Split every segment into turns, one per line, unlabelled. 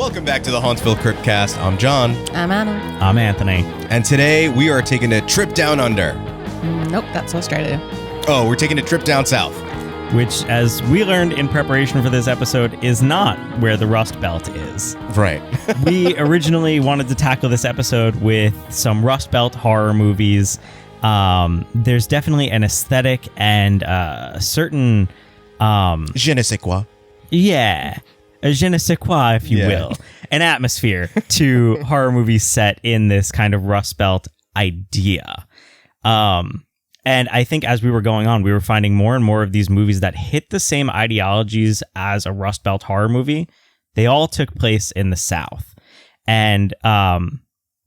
Welcome back to the Hauntsville Cryptcast. I'm John.
I'm Anna.
I'm Anthony.
And today we are taking a trip down under.
Nope, that's Australia.
Oh, we're taking a trip down south.
Which, as we learned in preparation for this episode, is not where the Rust Belt is.
Right.
We originally wanted to tackle this episode with some Rust Belt horror movies. There's definitely an aesthetic and a certain...
Je ne sais quoi.
Yeah. A je ne sais quoi, if you will. An atmosphere to horror movies set in this kind of Rust Belt idea. And I think as we were going on, we were finding more and more of these movies that hit the same ideologies as a Rust Belt horror movie. They all took place in the South. And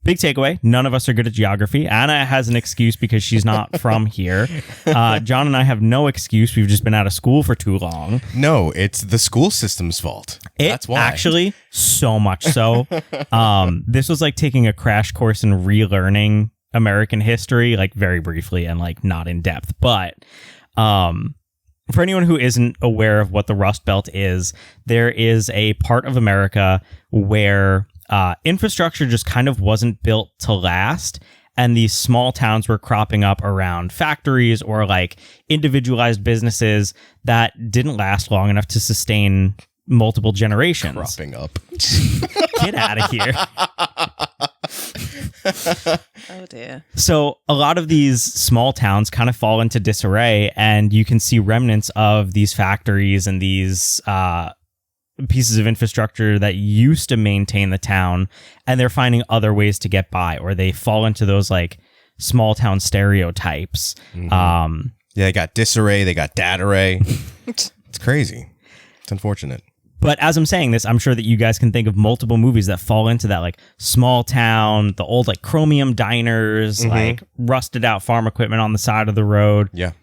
big takeaway, none of us are good at geography. Anna has an excuse because she's not from here. John and I have no excuse. We've just been out of school for too long.
No, it's the school system's fault. That's why.
Actually, so much so. This was like taking a crash course in relearning American history, like very briefly and like not in depth. But for anyone who isn't aware of what the Rust Belt is, there is a part of America where infrastructure just kind of wasn't built to last. And these small towns were cropping up around factories or like individualized businesses that didn't last long enough to sustain multiple generations.
Cropping up.
Get out of here.
Oh dear.
So a lot of these small towns kind of fall into disarray, and you can see remnants of these factories and these pieces of infrastructure that used to maintain the town, and they're finding other ways to get by, or they fall into those like small town stereotypes.
Mm-hmm. They got disarray, they got datarray. It's crazy. It's unfortunate.
But as I'm saying this, I'm sure that you guys can think of multiple movies that fall into that, like small town, the old like chromium diners, like rusted out farm equipment on the side of the road.
Yeah.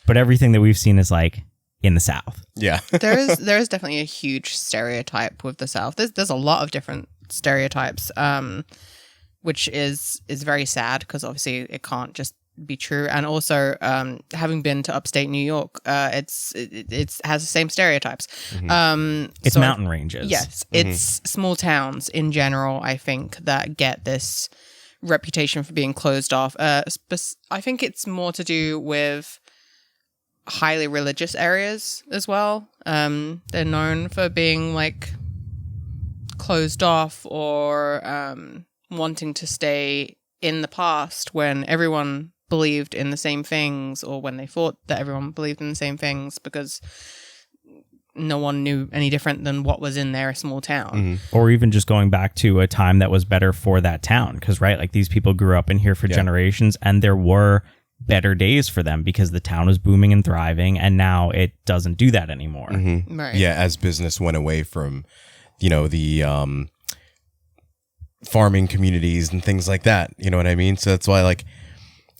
But everything that we've seen is like in the South.
Yeah.
there is definitely a huge stereotype with the South. There's a lot of different stereotypes, which is very sad because obviously it can't just be true. And also, having been to upstate New York, it has the same stereotypes.
It's mountain ranges.
Yes, it's small towns in general, I think, that get this reputation for being closed off. I think it's more to do with highly religious areas as well. They're known for being like closed off or wanting to stay in the past when everyone believed in the same things, or when they thought that everyone believed in the same things, because no one knew any different than what was in their small town.
Or even just going back to a time that was better for that town. Because, right, like these people grew up in here for generations, and there were better days for them because the town was booming and thriving, and now it doesn't do that anymore.
Right.
Yeah, as business went away from, the farming communities and things like that. You know what I mean? So that's why, like,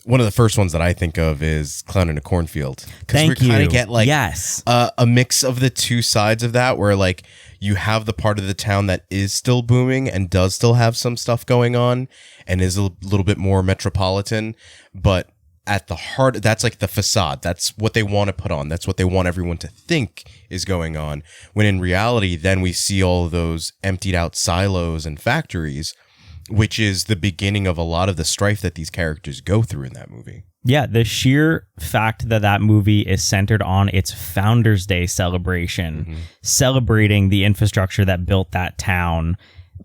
one of the first ones that I think of is Clown in a Cornfield. Because we kind of get like a mix of the two sides of that, where like you have the part of the town that is still booming and does still have some stuff going on and is a little bit more metropolitan, but at the heart, that's like the facade. That's what they want to put on. That's what they want everyone to think is going on. When in reality, then we see all of those emptied out silos and factories, which is the beginning of a lot of the strife that these characters go through in that movie.
Yeah, the sheer fact that movie is centered on its Founders Day celebration, celebrating the infrastructure that built that town,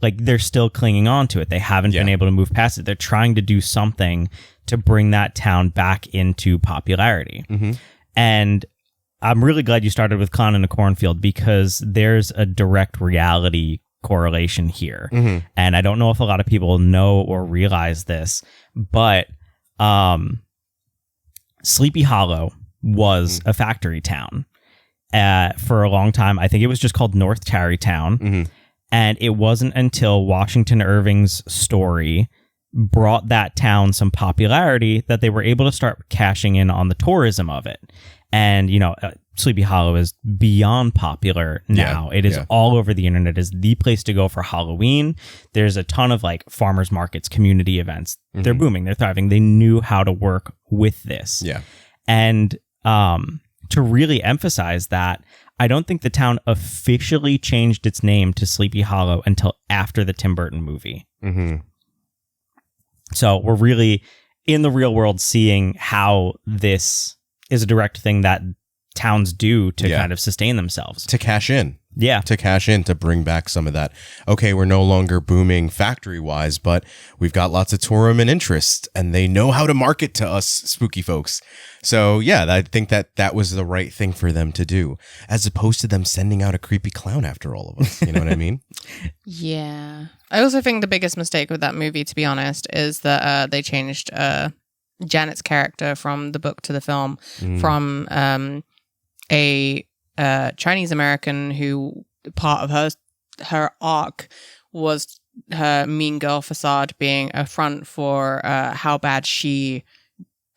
like they're still clinging on to it. They haven't been able to move past it. They're trying to do something to bring that town back into popularity. And I'm really glad you started with Clown in a Cornfield, because there's a direct reality correlation here. And I don't know if a lot of people know or realize this, but Sleepy Hollow was a factory town for a long time. I think it was just called North Tarrytown. And it wasn't until Washington Irving's story brought that town some popularity that they were able to start cashing in on the tourism of it. And, Sleepy Hollow is beyond popular now. It is all over the internet. It is the place to go for Halloween. There's a ton of like farmers markets, community events. They're booming. They're thriving. They knew how to work with this.
Yeah.
And to really emphasize that, I don't think the town officially changed its name to Sleepy Hollow until after the Tim Burton movie.
Mm-hmm.
So we're really in the real world seeing how this is a direct thing that towns do to kind of sustain themselves.
To cash in.
Yeah.
To cash in, to bring back some of that. Okay, we're no longer booming factory-wise, but we've got lots of tourism and interest, and they know how to market to us spooky folks. So, yeah, I think that was the right thing for them to do, as opposed to them sending out a creepy clown after all of us. You know what I mean?
Yeah. I also think the biggest mistake with that movie, to be honest, is that they changed Janet's character from the book to the film from a Chinese American who part of her arc was her mean girl facade being a front for how bad she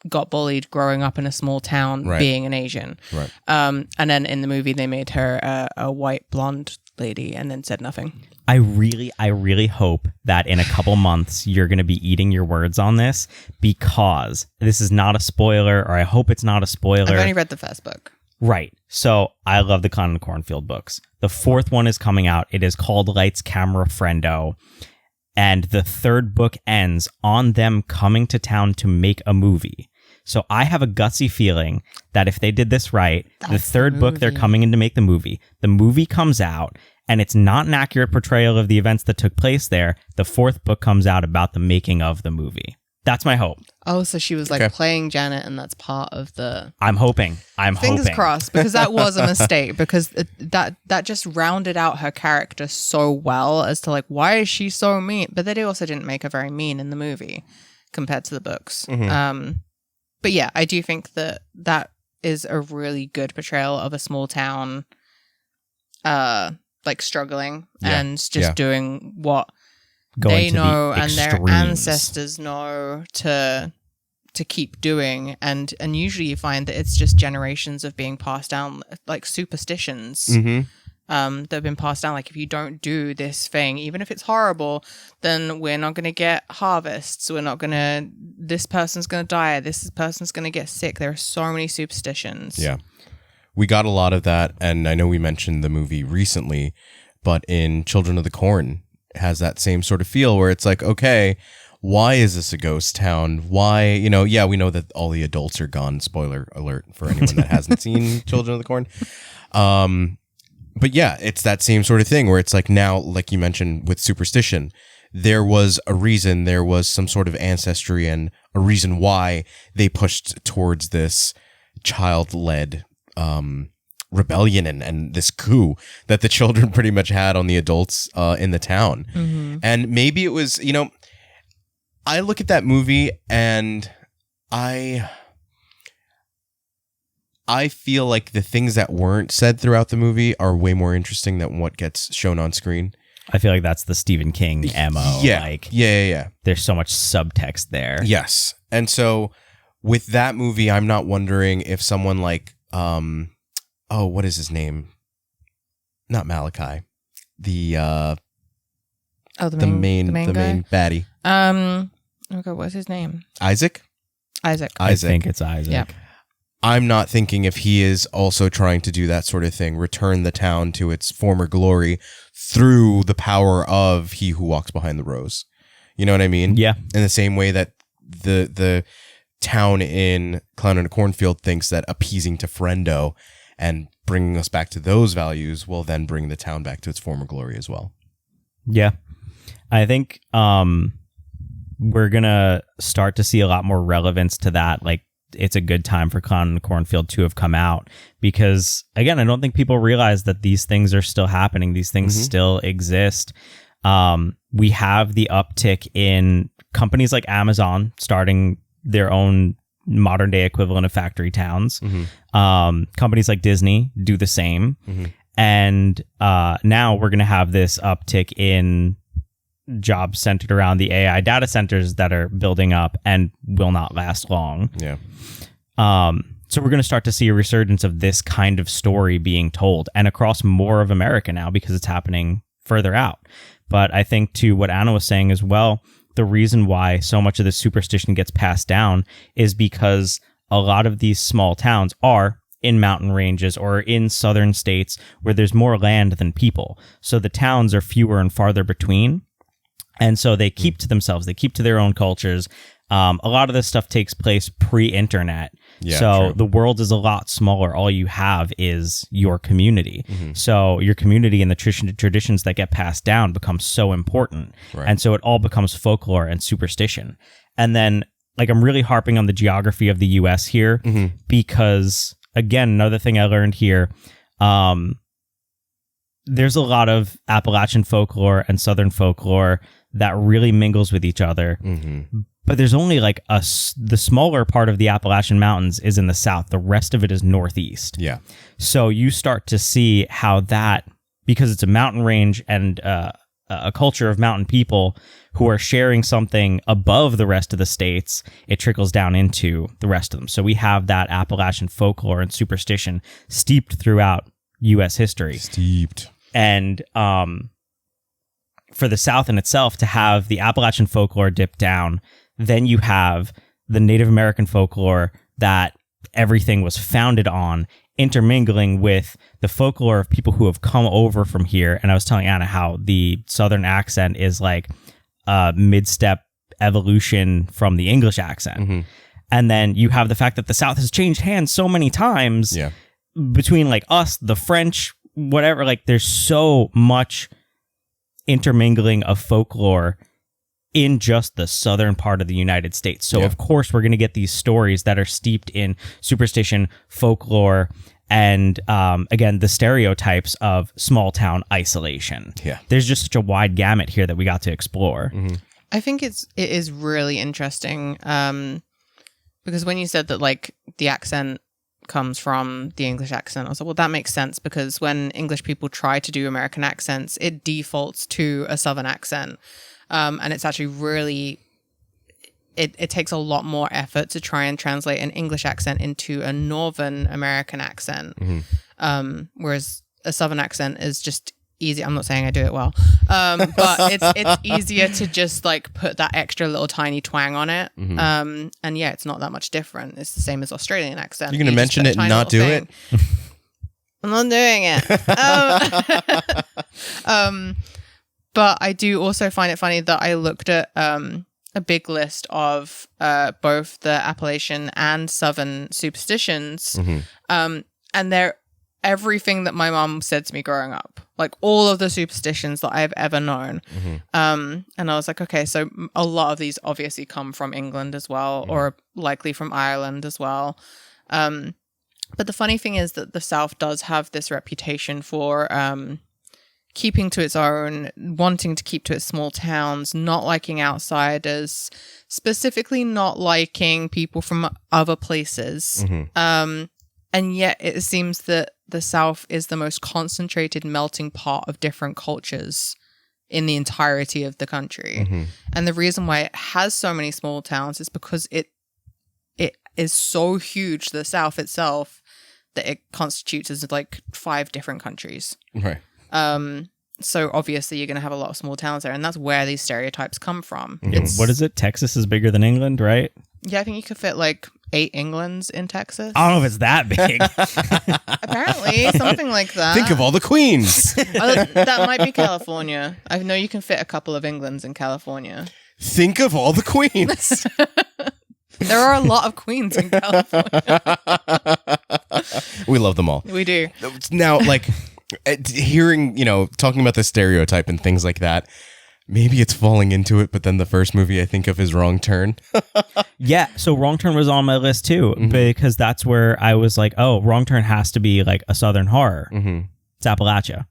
got bullied growing up in a small town, being an Asian.
Right.
And then in the movie they made her a white blonde lady and then said nothing.
I really hope that in a couple months you're going to be eating your words on this, because this is not a spoiler, or I hope it's not a spoiler.
I've only read the first book.
Right. So I love the Clown and the Cornfield books. The fourth one is coming out. It is called Lights, Camera, Friendo. And the third book ends on them coming to town to make a movie. So I have a gutsy feeling that if they did this right, the third book, they're coming in to make the movie. The movie comes out, and it's not an accurate portrayal of the events that took place there. The fourth book comes out about the making of the movie. That's my hope.
Oh, so she was like playing Janet, and that's part of the...
I'm hoping.
Fingers crossed, because that was a mistake, because that just rounded out her character so well as to like, why is she so mean? But they also didn't make her very mean in the movie compared to the books.
Mm-hmm.
But yeah, I do think that is a really good portrayal of a small town, like struggling and just doing what they know and their ancestors know to keep doing, and usually you find that it's just generations of being passed down, like superstitions that have been passed down. Like, if you don't do this thing, even if it's horrible, then we're not going to get harvests. This person's going to die. This person's going to get sick. There are so many superstitions.
Yeah. We got a lot of that, and I know we mentioned the movie recently, but in Children of the Corn, it has that same sort of feel where it's like, okay, why is this a ghost town? Why, we know that all the adults are gone. Spoiler alert for anyone that hasn't seen Children of the Corn. But yeah, it's that same sort of thing where it's like, now, like you mentioned with superstition, there was a reason, there was some sort of ancestry and a reason why they pushed towards this child-led rebellion and this coup that the children pretty much had on the adults in the town. And maybe it was, I look at that movie and I feel like the things that weren't said throughout the movie are way more interesting than what gets shown on screen.
I feel like that's the Stephen King MO.
Yeah.
There's so much subtext there.
Yes. And so with that movie, I'm not wondering if someone like, what is his name? Not Malachi. The main baddie.
Oh God, what's his name?
Isaac.
I think it's Isaac.
Yeah.
I'm not thinking if he is also trying to do that sort of thing, return the town to its former glory through the power of he who walks behind the rose. You know what I mean?
Yeah.
In the same way that the town in Clown in a Cornfield thinks that appeasing to Friendo and bringing us back to those values will then bring the town back to its former glory as well.
Yeah. I think we're going to start to see a lot more relevance to that. Like, it's a good time for Clown in the Cornfield to have come out because, again, I don't think people realize that these things are still happening. These things still exist. We have the uptick in companies like Amazon starting their own modern day equivalent of factory towns. Companies like Disney do the same. And now we're going to have this uptick in jobs centered around the AI data centers that are building up and will not last long.
Yeah.
So we're going to start to see a resurgence of this kind of story being told and across more of America now because it's happening further out. But I think to what Anna was saying as well, the reason why so much of this superstition gets passed down is because a lot of these small towns are in mountain ranges or in southern states where there's more land than people. So the towns are fewer and farther between. And so they keep to themselves. They keep to their own cultures. A lot of this stuff takes place pre-internet.
Yeah,
so
true.
the world is a lot smaller. All you have is your community. So your community and the traditions that get passed down become so important.
Right.
And so it all becomes folklore and superstition. And then, like, I'm really harping on the geography of the U.S. here because, again, another thing I learned here, there's a lot of Appalachian folklore and Southern folklore that really mingles with each other. But there's only like the smaller part of the Appalachian Mountains is in the south. The rest of it is northeast.
Yeah.
So you start to see how that, because it's a mountain range and a culture of mountain people who are sharing something above the rest of the states, it trickles down into the rest of them. So we have that Appalachian folklore and superstition steeped throughout U.S. history.
Steeped.
And for the South in itself to have the Appalachian folklore dip down, then you have the Native American folklore that everything was founded on, intermingling with the folklore of people who have come over from here. And I was telling Anna how the Southern accent is like a mid-step evolution from the English accent. And then you have the fact that the South has changed hands so many times between like us, the French, whatever. Like there's so much intermingling of folklore in just the southern part of the United States. So of course we're going to get these stories that are steeped in superstition, folklore, and again, the stereotypes of small town isolation. Yeah. There's just such a wide gamut here that we got to explore.
I think it is really interesting because when you said that like the accent comes from the English accent, I was like, well, that makes sense because when English people try to do American accents, it defaults to a Southern accent. And it's actually really, it takes a lot more effort to try and translate an English accent into a Northern American accent. Whereas a Southern accent is just easy. I'm not saying I do it well, but it's easier to just like put that extra little tiny twang on it. And yeah, it's not that much different. It's the same as Australian accent.
You're going to mention it and not do it?
I'm not doing it. But I do also find it funny that I looked at a big list of both the Appalachian and Southern superstitions, and they're everything that my mom said to me growing up, like all of the superstitions that I've ever known. And I was like, okay, so a lot of these obviously come from England as well, or likely from Ireland as well. But the funny thing is that the South does have this reputation for keeping to its own, wanting to keep to its small towns, not liking outsiders, specifically not liking people from other places. And yet it seems that the South is the most concentrated melting pot of different cultures in the entirety of the country. And the reason why it has so many small towns is because it is so huge, the South itself, that it constitutes as like 5 different countries.
Right.
So obviously you're going to have a lot of small towns there, and that's where these stereotypes come from.
What is it? Texas is bigger than England, right?
Yeah, I think you could fit like 8 Englands in Texas.
I don't know if it's that big.
Apparently, something like that.
Think of all the queens.
That might be California. I know you can fit a couple of Englands in California.
Think of all the queens.
There are a lot of queens in California.
We love them all.
We do.
Now, like, hearing, talking about the stereotype and things like that, maybe it's falling into it, but then the first movie I think of is Wrong Turn.
Yeah, so Wrong Turn was on my list too, because that's where I was like, oh, Wrong Turn has to be like a Southern horror. It's Appalachia.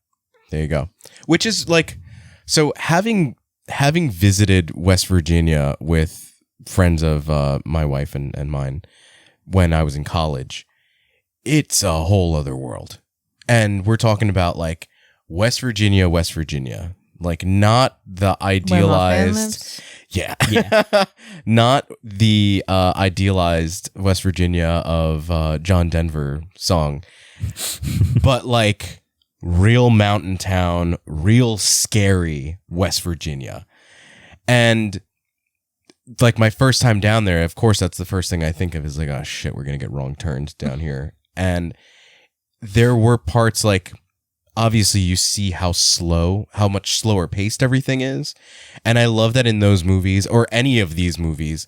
There you go. Which is like, so having visited West Virginia with friends of my wife and mine when I was in college, it's a whole other world. And we're talking about like West Virginia, like not the idealized, not the idealized West Virginia of John Denver song, but like real mountain town, real scary West Virginia. And like my first time down there, of course, that's the first thing I think of is like, oh shit, we're going to get wrong turned down here. And there were parts like, obviously you see how much slower paced everything is. And I love that in those movies, or any of these movies,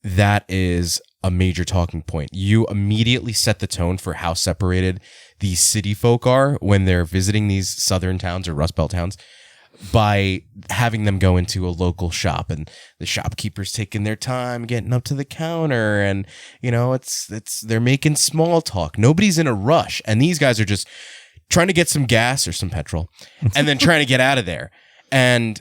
that is a major talking point. You immediately set the tone for how separated these city folk are when they're visiting these southern towns or Rust Belt towns by having them go into a local shop, and the shopkeeper's taking their time getting up to the counter, and they're making small talk. Nobody's in a rush, and these guys are just trying to get some gas or some petrol and then trying to get out of there. And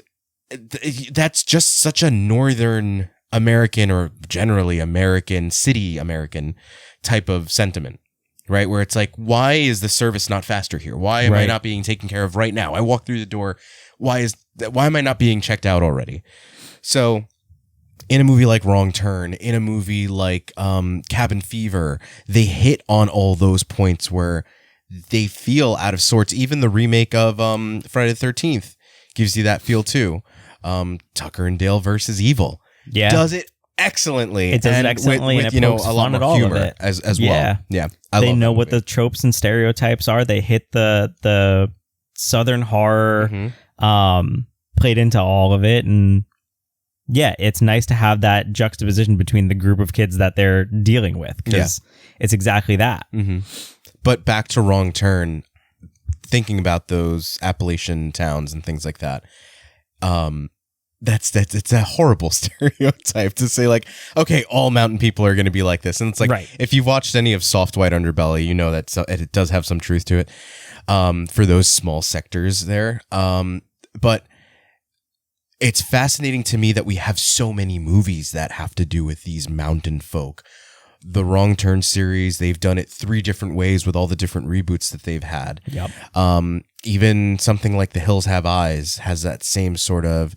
that's just such a Northern American, or generally American, city American type of sentiment, right? Where it's like, why is the service not faster here? Why am I not being taken care of right now? I walk through the door. Why am I not being checked out already? So in a movie like Wrong Turn, in a movie like Cabin Fever, they hit on all those points where they feel out of sorts. Even the remake of Friday the 13th gives you that feel too. Tucker and Dale versus Evil does it excellently.
It does it excellently,
with,
and it pokes
a lot
fun at
more
all
humor
of it.
as well. Yeah,
they know what the tropes and stereotypes are. They hit the Southern horror, played into all of it, and it's nice to have that juxtaposition between the group of kids that they're dealing with, because it's exactly that.
Mm-hmm. But back to Wrong Turn, thinking about those Appalachian towns and things like that, it's a horrible stereotype to say, like, okay, all mountain people are going to be like this. And it's like, if you've watched any of Soft White Underbelly, you know that it does have some truth to it, for those small sectors there. But it's fascinating to me that we have so many movies that have to do with these mountain folk. The Wrong Turn series, they've done it 3 different ways with all the different reboots that they've had.
Yep.
Even something like The Hills Have Eyes has that same sort of,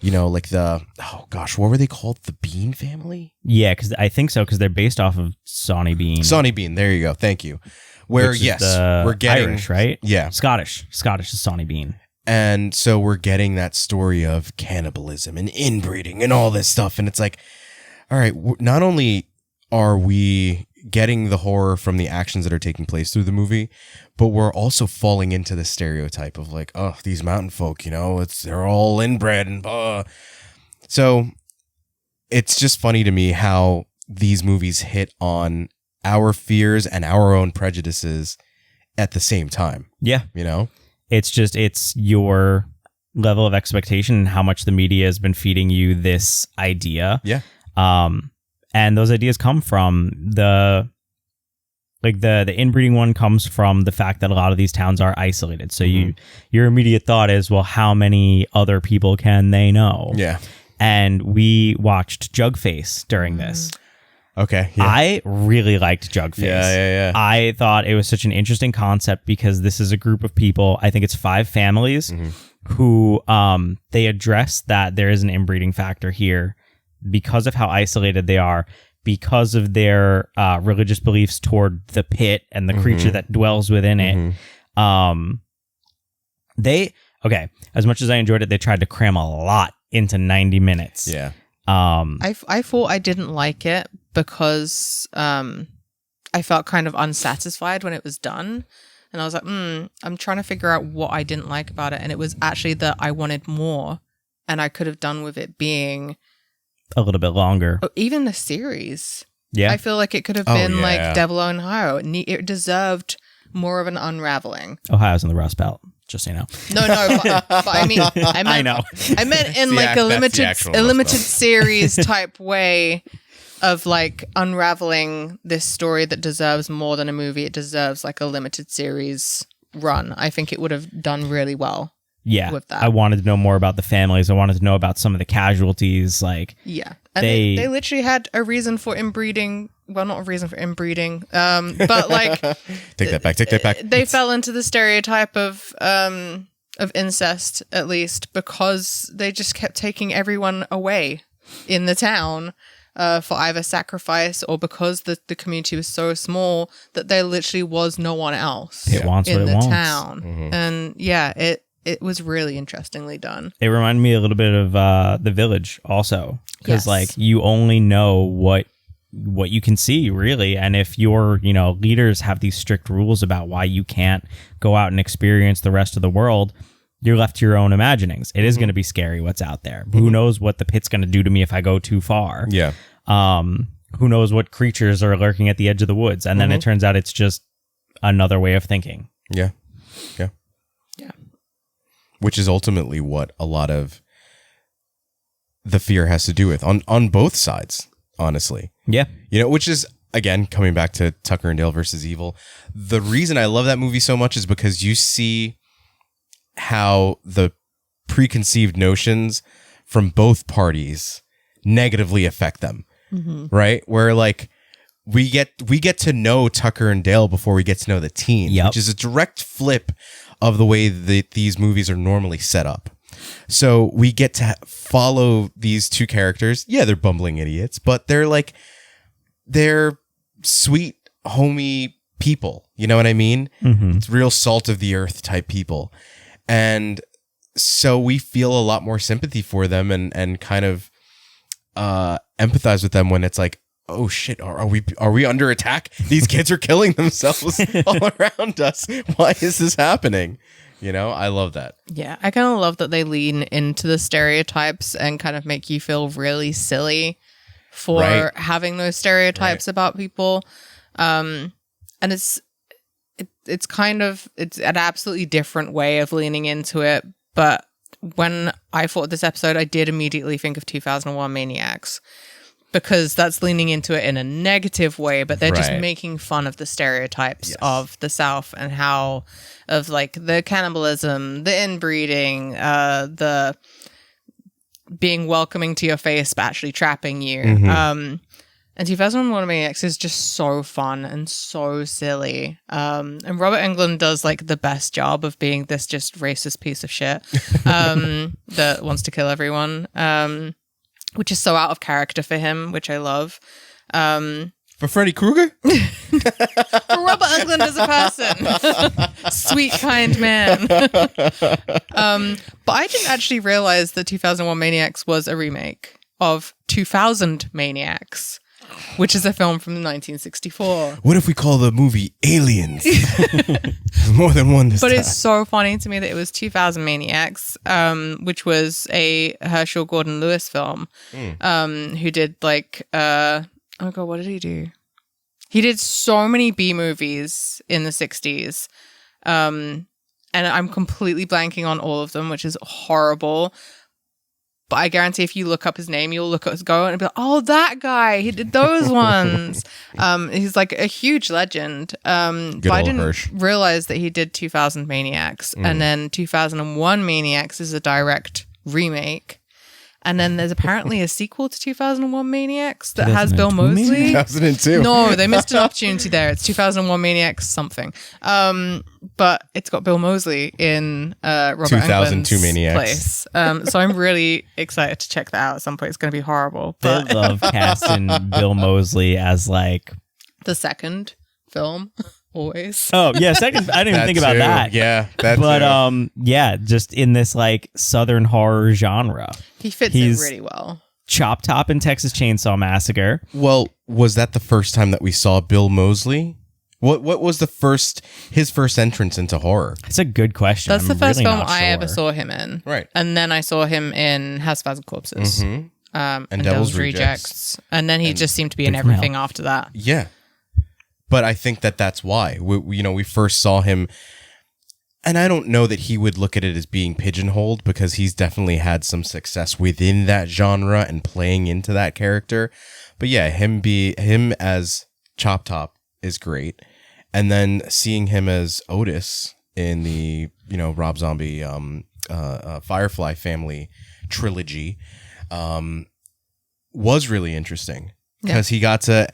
like what were they called? The Bean family?
Yeah, because I think so, because they're based off of Sawney Bean.
Sawney Bean, there you go. Thank you. Where, we're getting...
Irish, right?
Yeah.
Scottish is Sawney Bean.
And so we're getting that story of cannibalism and inbreeding and all this stuff. And it's like, all right, not only are we getting the horror from the actions that are taking place through the movie, but we're also falling into the stereotype of like, oh, these mountain folk, they're all inbred and blah. So it's just funny to me how these movies hit on our fears and our own prejudices at the same time.
Yeah. It's your level of expectation and how much the media has been feeding you this idea.
Yeah.
And those ideas come from the inbreeding one comes from the fact that a lot of these towns are isolated. So your immediate thought is, well, how many other people can they know?
Yeah.
And we watched Jugface during this.
Okay. Yeah.
I really liked Jugface.
Yeah.
I thought it was such an interesting concept because this is a group of people. I think it's 5 families who they address that there is an inbreeding factor here because of how isolated they are, because of their religious beliefs toward the pit and the creature that dwells within it. As much as I enjoyed it, they tried to cram a lot into 90 minutes.
Yeah.
I thought I didn't like it because I felt kind of unsatisfied when it was done. And I was like, I'm trying to figure out what I didn't like about it. And it was actually that I wanted more, and I could have done with it being
a little bit longer.
Even the series.
Yeah.
I feel like it could have been like Devil in Ohio. It deserved more of an unraveling.
Ohio's in the Rust Belt, just so you know.
No, but I mean, I know. I meant in like a limited series type way of like unraveling this story that deserves more than a movie. It deserves like a limited series run. I think it would have done really well.
Yeah,
with that.
I wanted to know more about the families. I wanted to know about some of the casualties. Like,
yeah, and they literally had a reason for inbreeding. Well, not a reason for inbreeding, but like
take that back.
They fell into the stereotype of incest, at least, because they just kept taking everyone away in the town for either sacrifice or because the community was so small that there literally was no one else
in the
town. And yeah, it was really interestingly done.
It reminded me a little bit of The Village also, because like you only know what what you can see, really. And if your, leaders have these strict rules about why you can't go out and experience the rest of the world, you're left to your own imaginings. It is going to be scary what's out there. Who knows what the pit's going to do to me if I go too far?
Yeah.
Who knows what creatures are lurking at the edge of the woods? And then it turns out it's just another way of thinking.
Yeah. Yeah.
Yeah.
Which is ultimately what a lot of the fear has to do with on both sides, honestly.
Yeah.
Which is, again, coming back to Tucker and Dale versus Evil. The reason I love that movie so much is because you see how the preconceived notions from both parties negatively affect them. Right? Where like we get to know Tucker and Dale before we get to know the teen, which is a direct flip of the way that these movies are normally set up. So we get to follow these two characters. Yeah, they're bumbling idiots, but they're sweet, homey people. You know what I mean? It's real salt of the earth type people. And so we feel a lot more sympathy for them and kind of empathize with them when it's like, oh shit, are we under attack? These kids are killing themselves all around us. Why is this happening? I love that.
Yeah, I kind of love that they lean into the stereotypes and kind of make you feel really silly for having those stereotypes about people. And it's an absolutely different way of leaning into it. But when I thought of this episode, I did immediately think of 2001 Maniacs, because that's leaning into it in a negative way, but they're just making fun of the stereotypes of the South and how of like the cannibalism, the inbreeding, the being welcoming to your face but actually trapping you. And 2001 Maniacs is just so fun and so silly. And Robert Englund does like the best job of being this just racist piece of shit that wants to kill everyone. Which is so out of character for him, which I love.
For Freddy Krueger?
For Robert Englund as a person. Sweet, kind man. But I didn't actually realize that 2001 Maniacs was a remake of 2000 Maniacs, which is a film from 1964.
What if we call the movie Aliens? There's more than one this time.
But it's so funny to me that it was 2000 Maniacs, which was a Herschel Gordon Lewis film, who did like, oh God, what did he do? He did so many B movies in the 60s. And I'm completely blanking on all of them, which is horrible. But I guarantee if you look up his name, you'll go and be like, oh, that guy, he did those ones. He's like a huge legend. But I didn't realize that he did 2000 Maniacs. And then 2001 Maniacs is a direct remake. And then there's apparently a sequel to 2001 Maniacs that has Bill Moseley.
2002.
No, they missed an opportunity there. It's 2001 Maniacs something. But it's got Bill Moseley in Robert
2002
Englund's
Maniacs.
place. So I'm really excited to check that out at some point. It's going to be horrible. But
They love casting Bill Moseley as like
the second film. Always.
Oh yeah, second. I didn't even think about that.
Yeah, that
but yeah, just in this like Southern horror genre,
He's it really well.
Chop Top in Texas Chainsaw Massacre.
Well, was that the first time that we saw Bill Moseley? What was his first entrance into horror?
That's a good question.
That's the first
really
film I ever saw him in.
Right.
And then I saw him in House of Thousand Corpses. And Devil's Rejects. And then he just seemed to be in everything after that.
Yeah. But I think that's why we first saw him, and I don't know that he would look at it as being pigeonholed, because he's definitely had some success within that genre and playing into that character. But yeah, him as Chop Top is great, and then seeing him as Otis in the Rob Zombie Firefly family trilogy was really interesting, because he got to.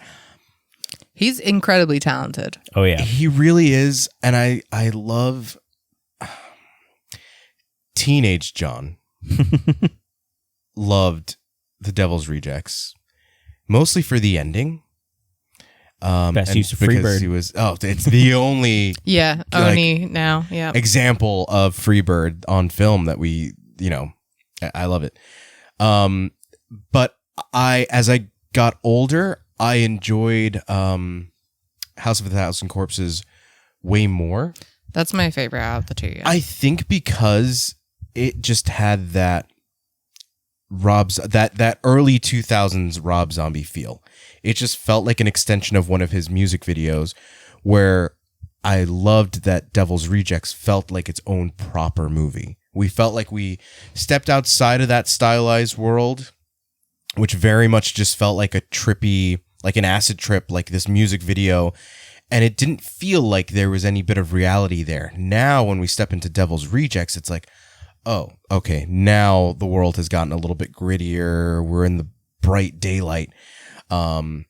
He's incredibly talented.
Oh yeah,
he really is, and I love teenage John. Loved The Devil's Rejects, mostly for the ending.
Best use of
because
Freebird.
he was it's the only example of Freebird on film that we I love it. But as I got older, I enjoyed House of a Thousand Corpses way more.
That's my favorite out of the two. Yeah.
I think because it just had that that early 2000s Rob Zombie feel. It just felt like an extension of one of his music videos, where I loved that Devil's Rejects felt like its own proper movie. We felt like we stepped outside of that stylized world, which very much just felt like a trippy, like an acid trip, like this music video. And it didn't feel like there was any bit of reality there. Now, when we step into Devil's Rejects, it's like, oh, okay, now the world has gotten a little bit grittier. We're in the bright daylight. And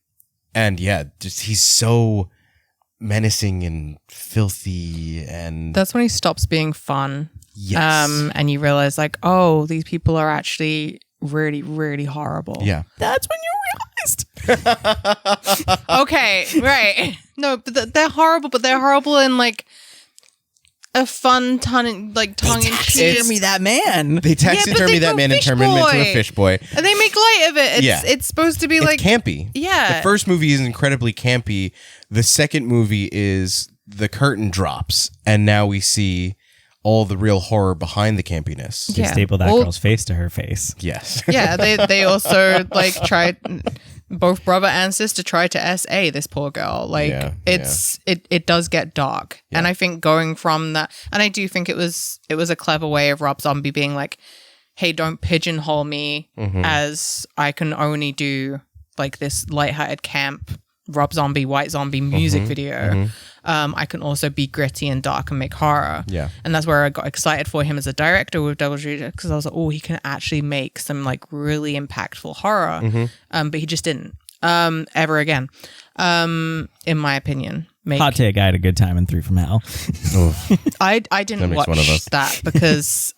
yeah, just he's so menacing and filthy, and
that's when he stops being fun.
Yes.
And you realize, like, oh, these people are actually really, really horrible.
Yeah.
That's when you realized.
Okay, right. No, but they're horrible, but they're horrible in like a fun tongue in cheek.
that man.
They taxidermy that man and turn him into a fish boy.
And they make light of it. It's supposed to be like
campy.
Yeah.
The first movie is incredibly campy. The second movie is the curtain drops, and now we see all the real horror behind the campiness.
They staple that girl's face to her face.
Yes.
Yeah, they also like tried, both brother and sister tried to SA this poor girl. Like it does get dark. Yeah. And I think going from that, and I do think it was a clever way of Rob Zombie being like, hey, don't pigeonhole me as I can only do like this lighthearted camp Rob Zombie, White Zombie music video. I can also be gritty and dark and make horror. Yeah. And that's where I got excited for him as a director with Devil's Rejects, because I was like, oh, he can actually make some like really impactful horror. But he just didn't ever again, in my opinion.
Hot take, I had a good time in 3 from Hell.
I didn't watch that because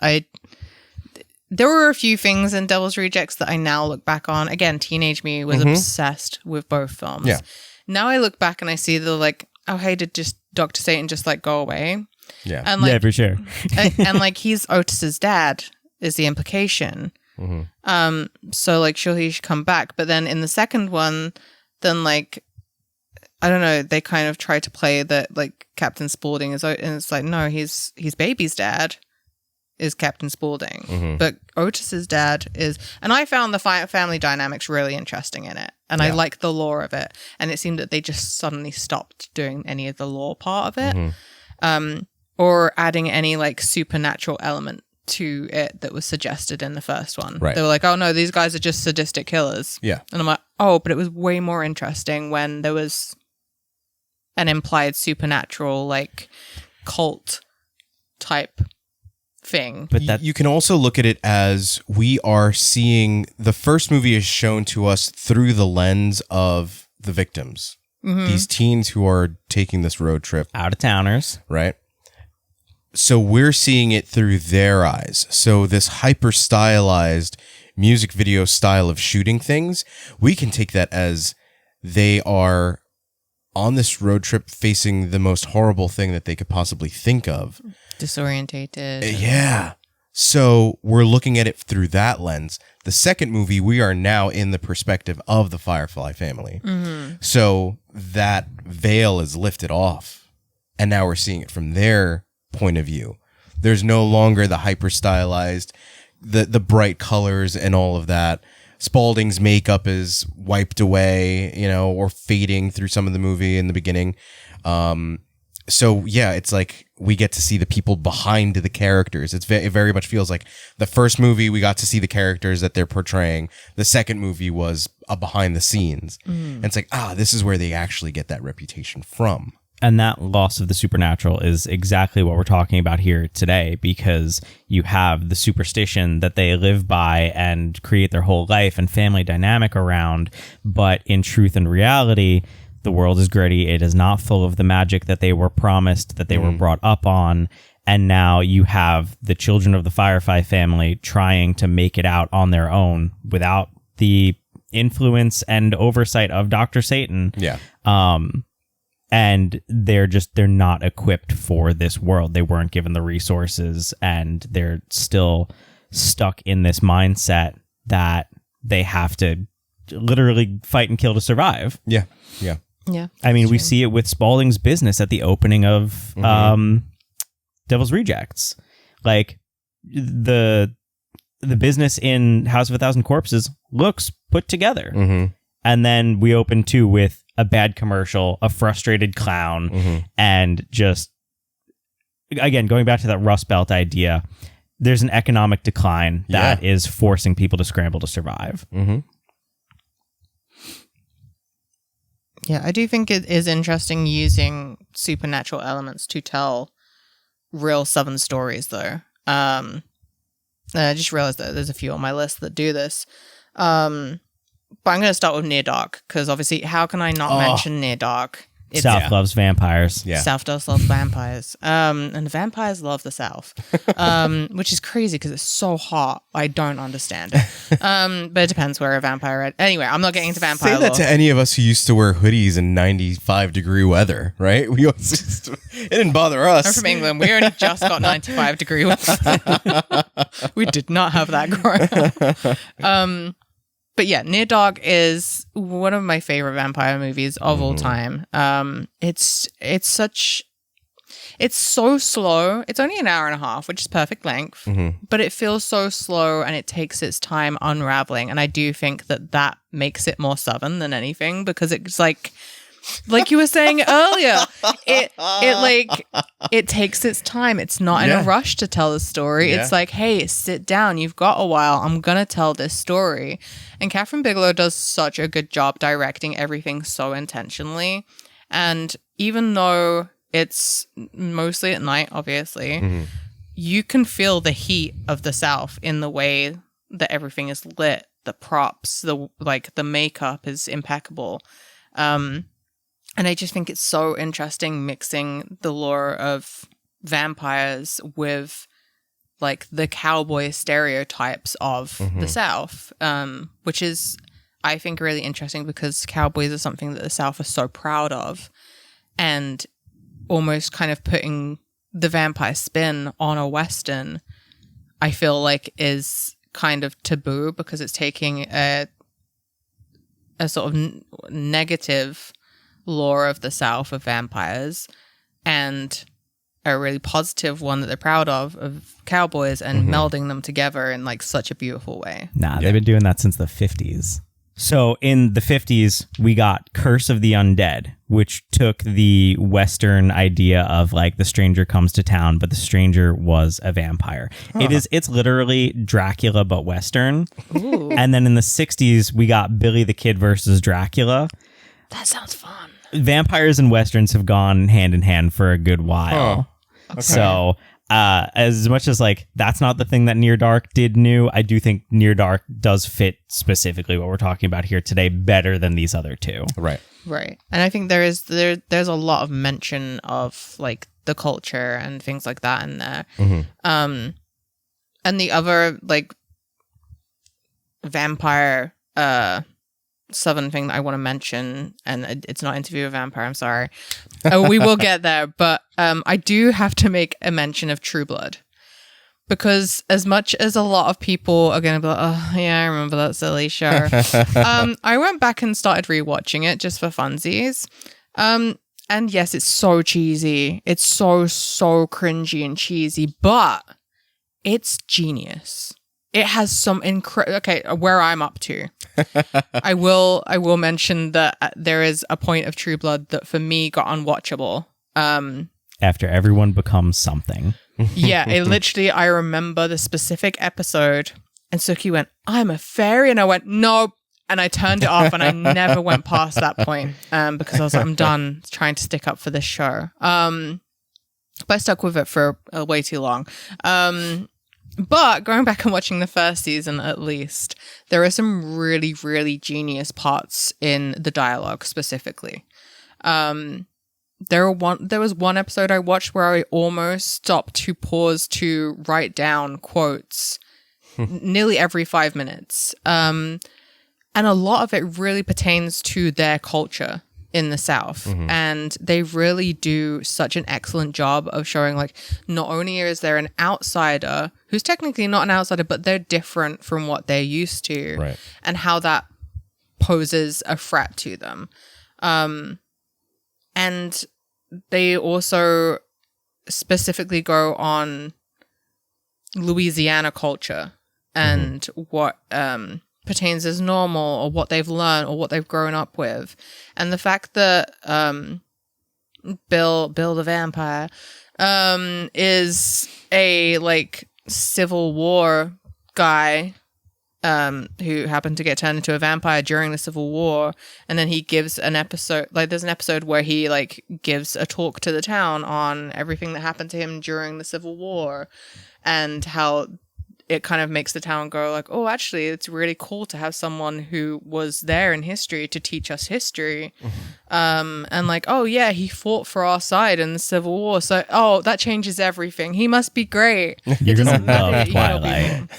there were a few things in Devil's Rejects that I now look back on. Again, teenage me was obsessed with both films. Yeah. Now I look back and I see the like, oh, hey, did just Dr. Satan just like go away?
Yeah.
And like,
yeah, for sure.
and like he's Otis's dad is the implication. So like, sure, he should come back. But then in the second one, then like, I don't know, they kind of try to play that like Captain Spaulding is, and it's like, no, he's baby's dad is Captain Spaulding, but Otis's dad is, and I found the family dynamics really interesting in it, and I like the lore of it, and it seemed that they just suddenly stopped doing any of the lore part of it, or adding any like supernatural element to it that was suggested in the first one. Right. They were like, oh no, these guys are just sadistic killers. Yeah. And I'm like, oh, but it was way more interesting when there was an implied supernatural like cult type thing.
But you can also look at it as we are seeing the first movie is shown to us through the lens of the victims. These teens who are taking this road trip.
Out of towners.
Right. So we're seeing it through their eyes. So this hyper stylized music video style of shooting things, we can take that as they are on this road trip facing the most horrible thing that they could possibly think of.
Disorientated.
Yeah. So we're looking at it through that lens. The second movie, we are now in the perspective of the Firefly family. So that veil is lifted off. And now we're seeing it from their point of view. There's no longer the hyper stylized, the bright colors and all of that. Spaulding's makeup is wiped away, or fading through some of the movie in the beginning. So yeah, it's like we get to see the people behind the characters. It very much feels like the first movie we got to see the characters that they're portraying. The second movie was a behind the scenes. And it's like, this is where they actually get that reputation from.
And that loss of the supernatural is exactly what we're talking about here today, because you have the superstition that they live by and create their whole life and family dynamic around. But in truth and reality, the world is gritty. It is not full of the magic that they were promised, that they were brought up on. And now you have the children of the Firefly family trying to make it out on their own without the influence and oversight of Dr. Satan.
Yeah.
And they're not equipped for this world. They weren't given the resources, and they're still stuck in this mindset that they have to literally fight and kill to survive.
Yeah. Yeah.
Yeah.
I mean, we see it with Spaulding's business at the opening of Devil's Rejects. Like the business in House of a Thousand Corpses looks put together.
Mm-hmm.
And then we open too with a bad commercial, a frustrated clown, and just, again, going back to that Rust Belt idea, there's an economic decline that is forcing people to scramble to survive.
Mm-hmm.
Yeah, I do think it is interesting using supernatural elements to tell real Southern stories, though. I just realized that there's a few on my list that do this. But I'm going to start with Near Dark, because obviously, how can I not mention Near Dark?
South loves vampires.
Yeah.
South does love vampires. And the vampires love the South, which is crazy because it's so hot. I don't understand it. But it depends where a vampire... Anyway, I'm not getting into vampire
Say that
lore.
to any of us who used to wear hoodies in 95-degree weather, right? We always used to, it didn't bother us.
I'm from England. We only just got 95-degree weather. We did not have that growing up. But yeah, Near Dark is one of my favorite vampire movies of all time. It's so slow. It's only an hour and a half, which is perfect length, but it feels so slow and it takes its time unraveling. And I do think that makes it more Southern than anything, because it's like you were saying earlier, it takes its time. It's not in a rush to tell the story. It's like, hey, sit down. You've got a while. I'm going to tell this story. And Catherine Bigelow does such a good job directing everything so intentionally. And even though it's mostly at night, obviously, you can feel the heat of the South in the way that everything is lit, the props, the makeup is impeccable. And I just think it's so interesting mixing the lore of vampires with like the cowboy stereotypes of the South, which is, I think, really interesting because cowboys are something that the South are so proud of, and almost kind of putting the vampire spin on a Western, I feel like is kind of taboo because it's taking a sort of negative lore of the South of vampires and a really positive one that they're proud of cowboys, and melding them together in like such a beautiful way.
They've been doing that since the 50s. So in the 50s, we got Curse of the Undead, which took the Western idea of like the stranger comes to town, but the stranger was a vampire. It's literally Dracula, but Western.
Ooh.
And then in the 60s, we got Billy the Kid versus Dracula.
That sounds fun.
Vampires and Westerns have gone hand in hand for a good while.
Okay.
So as much as like that's not the thing that Near Dark did new, I do think Near Dark does fit specifically what we're talking about here today better than these other two.
Right.
And I think there's a lot of mention of like the culture and things like that in there. And the other like vampire Southern thing that I want to mention, and it's not Interview with a Vampire, I'm sorry. We will get there, but I do have to make a mention of True Blood, because as much as a lot of people are going to be like, oh yeah, I remember that silly show, I went back and started rewatching it just for funsies, and yes, it's so cheesy, it's so cringy and cheesy, but it's genius. It has some okay, where I'm up to. I will mention that there is a point of True Blood that for me got unwatchable.
After everyone becomes something.
Yeah, it literally, I remember the specific episode, and Suki went, "I'm a fairy," and I went, "No," and I turned it off, and I never went past that point because I was like, I'm done trying to stick up for this show. But I stuck with it for way too long. But going back and watching the first season, at least, there are some really, really genius parts in the dialogue specifically. There was one episode I watched where I almost stopped to pause to write down quotes nearly every 5 minutes. And a lot of it really pertains to their culture in the South, and they really do such an excellent job of showing like not only is there an outsider who's technically not an outsider, but they're different from what they're used to,
Right.
and how that poses a threat to them. And they also specifically go on Louisiana culture and what pertains as normal, or what they've learned, or what they've grown up with. And the fact that Bill the vampire is a like Civil War guy who happened to get turned into a vampire during the Civil War, and then he gives an episode, like there's an episode where he like gives a talk to the town on everything that happened to him during the Civil War, and how it kind of makes the town go like, oh, actually, it's really cool to have someone who was there in history to teach us history. And like, oh yeah, he fought for our side in the Civil War, so oh, that changes everything. He must be great.
You're gonna love Twilight.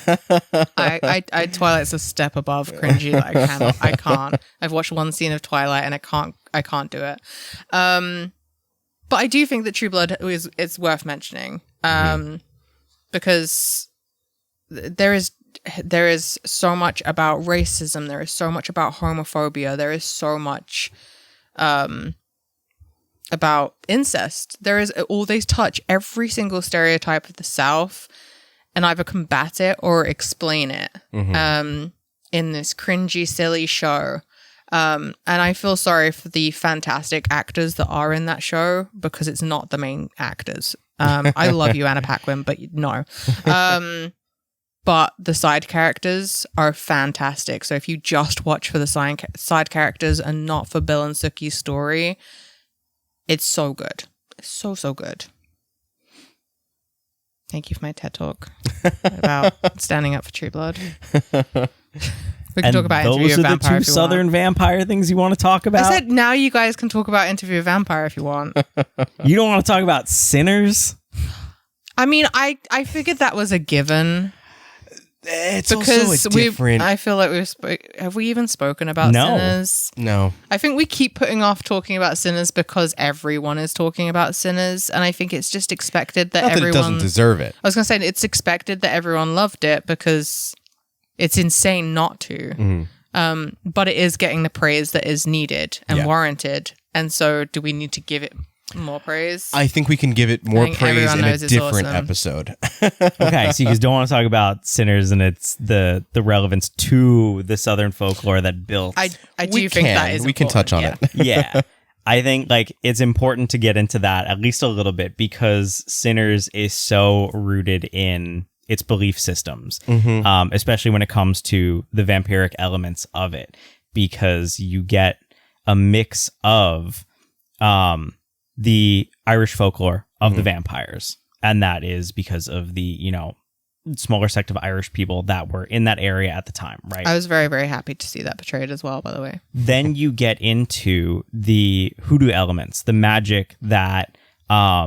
I Twilight's a step above cringy. I can't. I've watched one scene of Twilight and I can't do it. But I do think that True Blood is worth mentioning. Because there is so much about racism, there is so much about homophobia, there is so much about incest. They touch every single stereotype of the South and either combat it or explain it in this cringy, silly show. And I feel sorry for the fantastic actors that are in that show, because it's not the main actors. I love you, Anna Paquin, but no. But the side characters are fantastic. So if you just watch for the side characters and not for Bill and Sookie's story, it's so good. It's so good. Thank you for my TED Talk about standing up for True Blood. We can talk about Interview with a Vampire. Those are the two Southern
vampire things you want to talk about?
I said now you guys can talk about Interview with a Vampire if you want.
You don't want to talk about Sinners?
I mean, I figured that was a given.
It's also different.
I feel like have we even spoken about Sinners?
No.
I think we keep putting off talking about Sinners because everyone is talking about Sinners, and I think it's just expected that everyone
doesn't deserve it.
I was going to say it's expected that everyone loved it because it's insane not to. But it is getting the praise that is needed and warranted. And so, do we need to give it more praise?
I think we can give it more praise in a different episode.
Okay, so you guys don't want to talk about Sinners and it's the relevance to the Southern folklore that built.
I do think that is
we can touch on
it.
Yeah. I think like it's important to get into that at least a little bit, because Sinners is so rooted in its belief systems, especially when it comes to the vampiric elements of it, because you get a mix of the Irish folklore of the vampires. And that is because of the, smaller sect of Irish people that were in that area at the time, right?
I was very, very happy to see that portrayed as well, by the way.
Then you get into the hoodoo elements, the magic that, I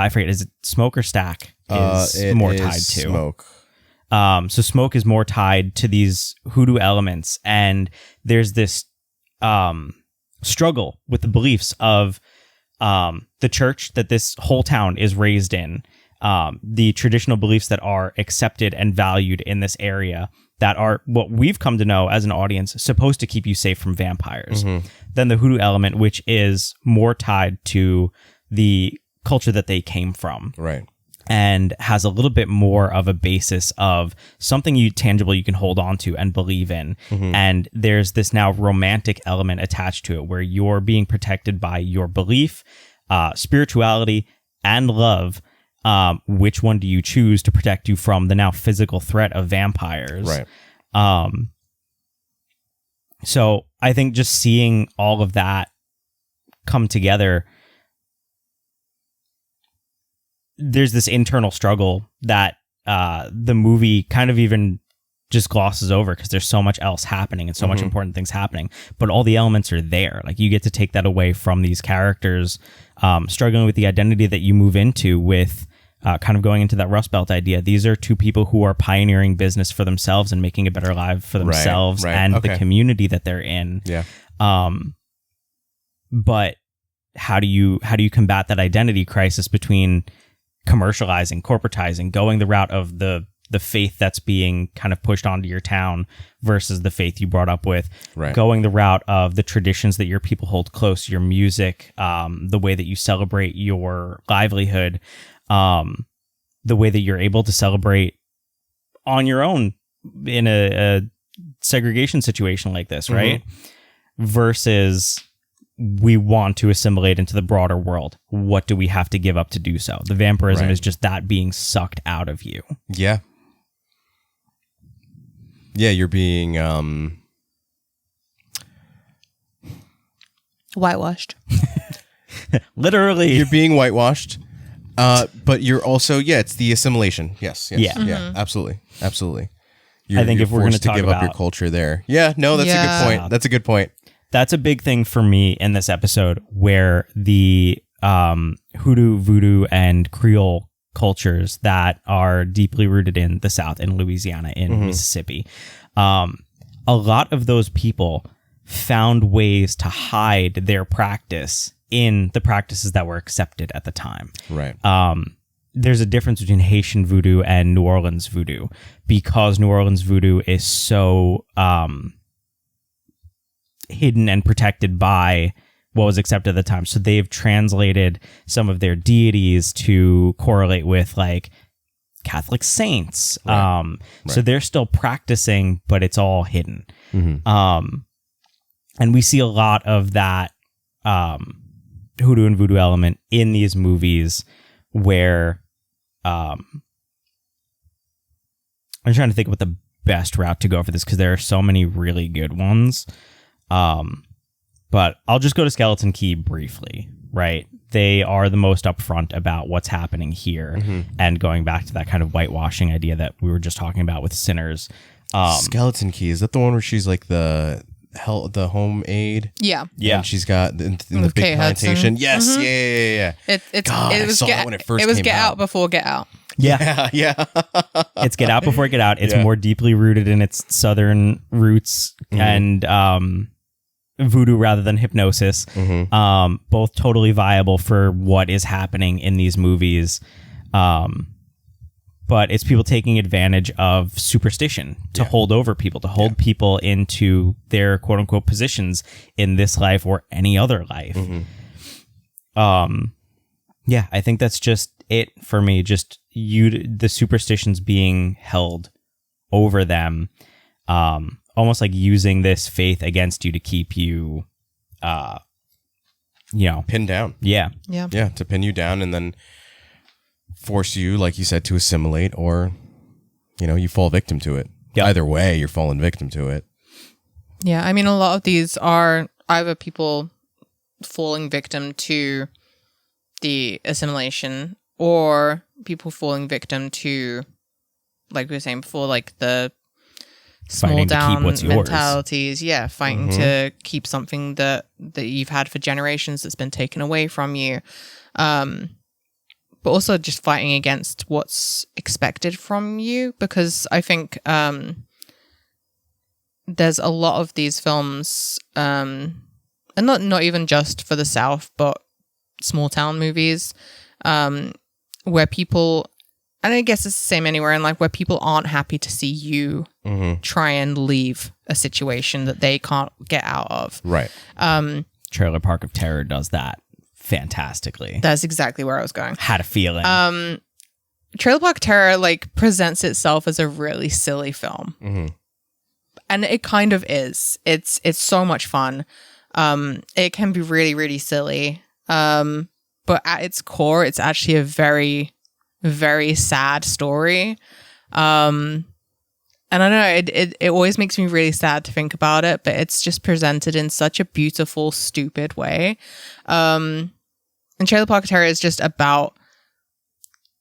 forget, is it smoke or stack is more tied to?
Smoke.
So smoke is more tied to these hoodoo elements. And there's this struggle with the beliefs of the church that this whole town is raised in, the traditional beliefs that are accepted and valued in this area that are what we've come to know as an audience supposed to keep you safe from vampires. Then the hoodoo element, which is more tied to the culture that they came from.
Right.
And has a little bit more of a basis of something tangible you can hold on to and believe in. And there's this now romantic element attached to it where you're being protected by your belief, spirituality, and love. Which one do you choose to protect you from the now physical threat of vampires?
Right.
So I think just seeing all of that come together, there's this internal struggle that the movie kind of even just glosses over because there's so much else happening and so much important things happening, but all the elements are there. Like you get to take that away from these characters struggling with the identity that you move into with kind of going into that Rust Belt idea. These are two people who are pioneering business for themselves and making a better life for themselves and the community that they're in.
Yeah.
But how do you combat that identity crisis between commercializing, corporatizing, going the route of the the faith that's being kind of pushed onto your town versus the faith you brought up with,
Right.
going the route of the traditions that your people hold close, your music, the way that you celebrate your livelihood, the way that you're able to celebrate on your own in a segregation situation like this, right? Versus we want to assimilate into the broader world. What do we have to give up to do so? The vampirism
Right.
is just that being sucked out of you.
Yeah. Yeah, you're being
Whitewashed.
Literally.
you're being whitewashed. But you're also, it's the assimilation. Yes.
Yeah.
Yeah. Absolutely.
I think if we're going to
forced to
talk
give up your
about-
culture there. Yeah. No, that's a
Yeah.
good point. That's a good point.
That's a big thing for me in this episode, where the hoodoo, voodoo, and Creole cultures that are deeply rooted in the South, in Louisiana, in Mississippi, a lot of those people found ways to hide their practice in the practices that were accepted at the time.
Right.
There's a difference between Haitian voodoo and New Orleans voodoo, because New Orleans voodoo is so hidden and protected by what was accepted at the time. So they've translated some of their deities to correlate with like Catholic saints.
Right.
So they're still practicing, but it's all hidden. And we see a lot of that hoodoo and voodoo element in these movies, where I'm trying to think what the best route to go for this, because there are so many really good ones. But I'll just go to Skeleton Key briefly, right? They are the most upfront about what's happening here, and going back to that kind of whitewashing idea that we were just talking about with Sinners.
Skeleton Key, is that the one where she's like the home aid?
Yeah.
Yeah.
And she's got in the
With
big
Kate Hudson.
plantation. Yes. Yeah. God,
it
I
was
saw
get,
that when it first
it was
came
Get
out.
Out before Get Out.
Yeah.
Yeah.
It's Get Out Before Get Out. It's
Yeah.
more deeply rooted in its Southern roots and voodoo rather than hypnosis. Both totally viable for what is happening in these movies. But it's people taking advantage of superstition to hold over people, to hold people into their quote unquote positions in this life or any other life. Yeah, I think that's just it for me. Just the superstitions being held over them, almost like using this faith against you to keep you,
Pinned down.
Yeah.
Yeah.
Yeah, to pin you down and then force you, like you said, to assimilate, or you fall victim to it.
Yep.
Either way, you're falling victim to it.
Yeah. I mean, a lot of these are either people falling victim to the assimilation, or people falling victim to, like we were saying before, like the small
Fighting to keep
down
what's yours.
mentalities. Yeah, fighting to keep something that you've had for generations that's been taken away from you. But also just fighting against what's expected from you, because I think there's a lot of these films, and not even just for the South, but small town movies, where people, and I guess it's the same anywhere, and like where people aren't happy to see you try and leave a situation that they can't get out of.
Right.
Trailer Park of Terror does that fantastically.
That's exactly where I was going.
Had a feeling.
Trailer Park Terror like presents itself as a really silly film, and it kind of is. It's so much fun. It can be really, really silly, but at its core, it's actually a very, very sad story. And I don't know, it always makes me really sad to think about it, but it's just presented in such a beautiful, stupid way. And Trailer Park Terror is just about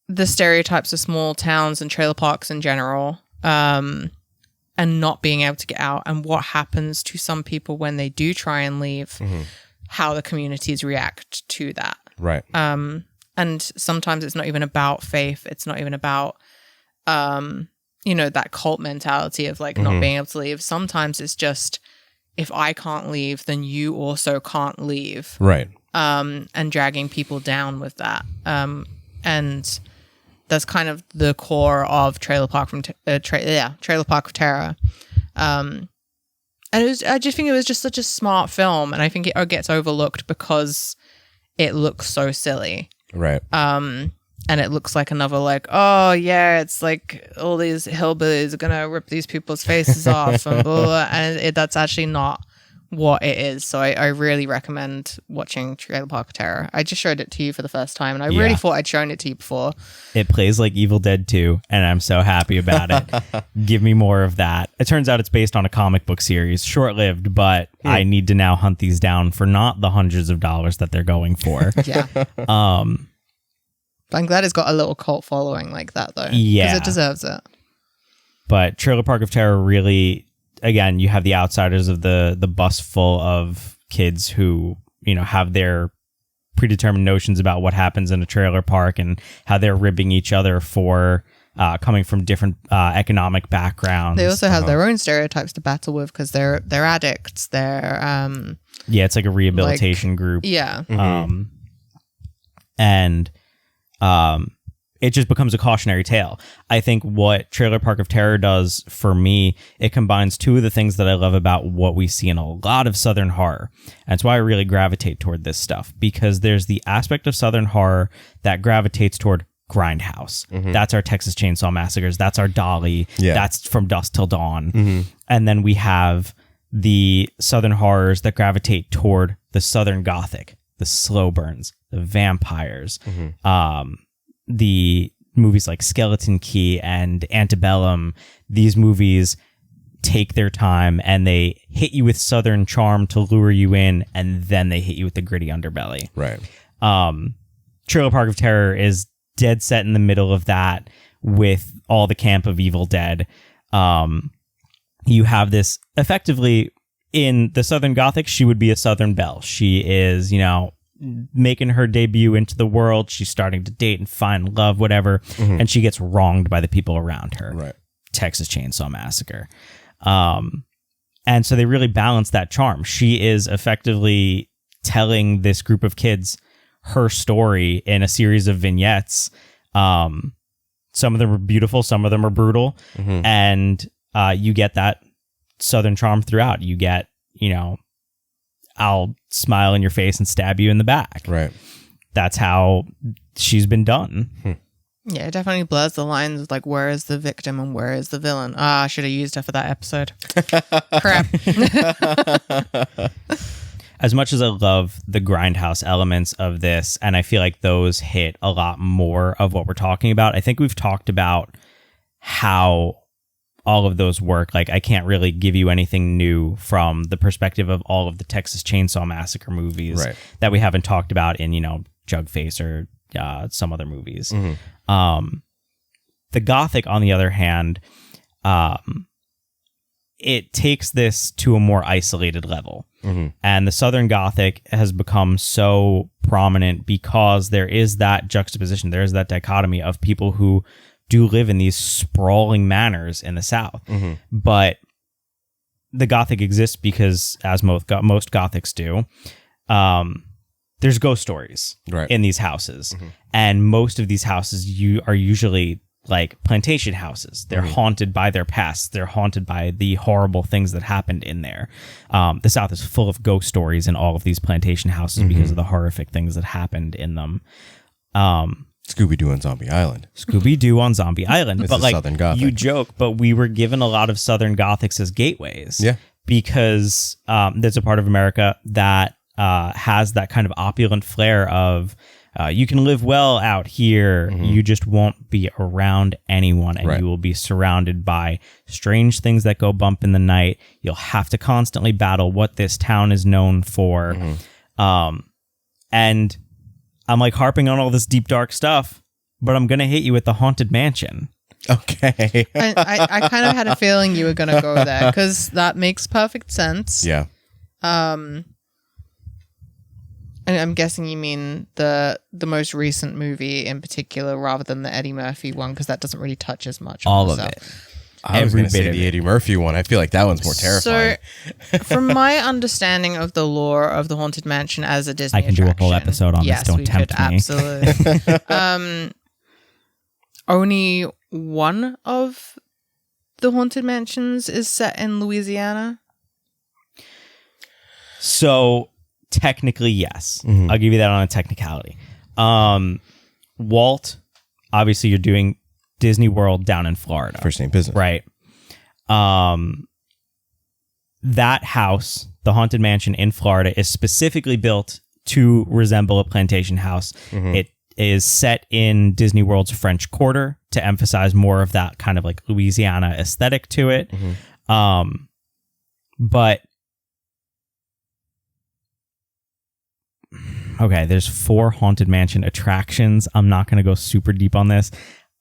the stereotypes of small towns and trailer parks in general, and not being able to get out, and what happens to some people when they do try and leave, how the communities react to that.
Right.
And sometimes it's not even about faith. It's not even about, that cult mentality of like not being able to leave. Sometimes it's just, if I can't leave, then you also can't leave.
Right.
And dragging people down with that. And that's kind of the core of Trailer Park Trailer Park of Terror. And I just think it was just such a smart film, and I think it gets overlooked because it looks so silly.
Right.
And it looks like another like, oh yeah, it's like all these hillbillies are gonna rip these people's faces off and blah, blah, and that's actually not what it is. So I really recommend watching Trailer Park of Terror. I just showed it to you for the first time, and I really thought I'd shown it to you before.
It plays like Evil Dead 2, and I'm so happy about it. Give me more of that. It turns out it's based on a comic book series, short-lived, but I need to now hunt these down for not the hundreds of dollars that they're going for.
Yeah. I'm glad it's got a little cult following like that, though.
Yeah.
Because it deserves it.
But Trailer Park of Terror really, again, you have the outsiders of the bus full of kids who, you know, have their predetermined notions about what happens in a trailer park and how they're ribbing each other for coming from different economic backgrounds.
They also have their own stereotypes to battle with because they're addicts. They're
yeah, it's like a rehabilitation group.
Yeah.
And it just becomes a cautionary tale. I think what Trailer Park of Terror does for me, it combines two of the things that I love about what we see in a lot of Southern horror. And that's why I really gravitate toward this stuff, because there's the aspect of Southern horror that gravitates toward Grindhouse. That's our Texas Chainsaw Massacres. That's our Dolly.
Yeah.
That's From Dusk Till Dawn. And then we have the Southern horrors that gravitate toward the Southern Gothic, the slow burns, the vampires, the movies like Skeleton Key and Antebellum. These movies take their time and they hit you with Southern charm to lure you in, and then they hit you with the gritty underbelly.
Right.
Trailer Park of Terror is dead set in the middle of that with all the camp of Evil Dead. You have this effectively in the Southern Gothic. She would be a Southern belle. She is, you know, making her debut into the world. She's starting to date and find love, whatever. And she gets wronged by the people around her.
Right.
Texas Chainsaw Massacre. And so they really balance that charm. She is effectively telling this group of kids her story in a series of vignettes. Some of them are beautiful, some of them are brutal. And you get that Southern charm throughout. You get, you know, I'll smile in your face and stab you in the back.
Right.
That's how she's been done.
Yeah, it definitely blurs the lines of like, where is the victim and where is the villain? I should have used her for that episode. Crap.
As much as I love the grindhouse elements of this, and I feel like those hit a lot more of what we're talking about, I think we've talked about how all of those work. Like, I can't really give you anything new from the perspective of all of the Texas Chainsaw Massacre movies that we haven't talked about in, you know, Jugface or some other movies. The Gothic, on the other hand, it takes this to a more isolated level. And the Southern Gothic has become so prominent because there is that juxtaposition, there is that dichotomy of people who do live in these sprawling manors in the South. But the Gothic exists because, as most Gothics do, there's ghost stories in these houses. And most of these houses are usually like plantation houses. They're haunted by their past. They're haunted by the horrible things that happened in there. The South is full of ghost stories in all of these plantation houses because of the horrific things that happened in them.
Scooby-Doo on Zombie Island.
Scooby-Doo on Zombie Island.
It's
but like,
Southern Gothic.
You joke, but we were given a lot of Southern Gothics as gateways.
Yeah.
Because there's a part of America that has that kind of opulent flair of you can live well out here. You just won't be around anyone, and you will be surrounded by strange things that go bump in the night. You'll have to constantly battle what this town is known for. And I'm like harping on all this deep, dark stuff, but I'm going to hit you with the Haunted Mansion.
Okay.
I kind of had a feeling you were going to go there because that makes perfect sense.
Yeah.
And I'm guessing you mean the most recent movie in particular rather than the Eddie Murphy one, because that doesn't really touch as much.
All of it.
I was going to say the Eddie Murphy one. I feel like that one's more terrifying.
So, from my understanding of the lore of the Haunted Mansion as a Disney
I can do a whole episode on this. Don't tempt me.
Absolutely. only one of the haunted mansions is set in Louisiana.
So technically, yes.
Mhm.
I'll give you that on a technicality. Walt, obviously you're doing Disney World down in Florida.
First name business.
Right. That house, the Haunted Mansion in Florida, is specifically built to resemble a plantation house.
Mhm.
It is set in Disney World's French Quarter to emphasize more of that kind of like Louisiana aesthetic to it. But okay, there's 4 Haunted Mansion attractions. I'm not going to go super deep on this.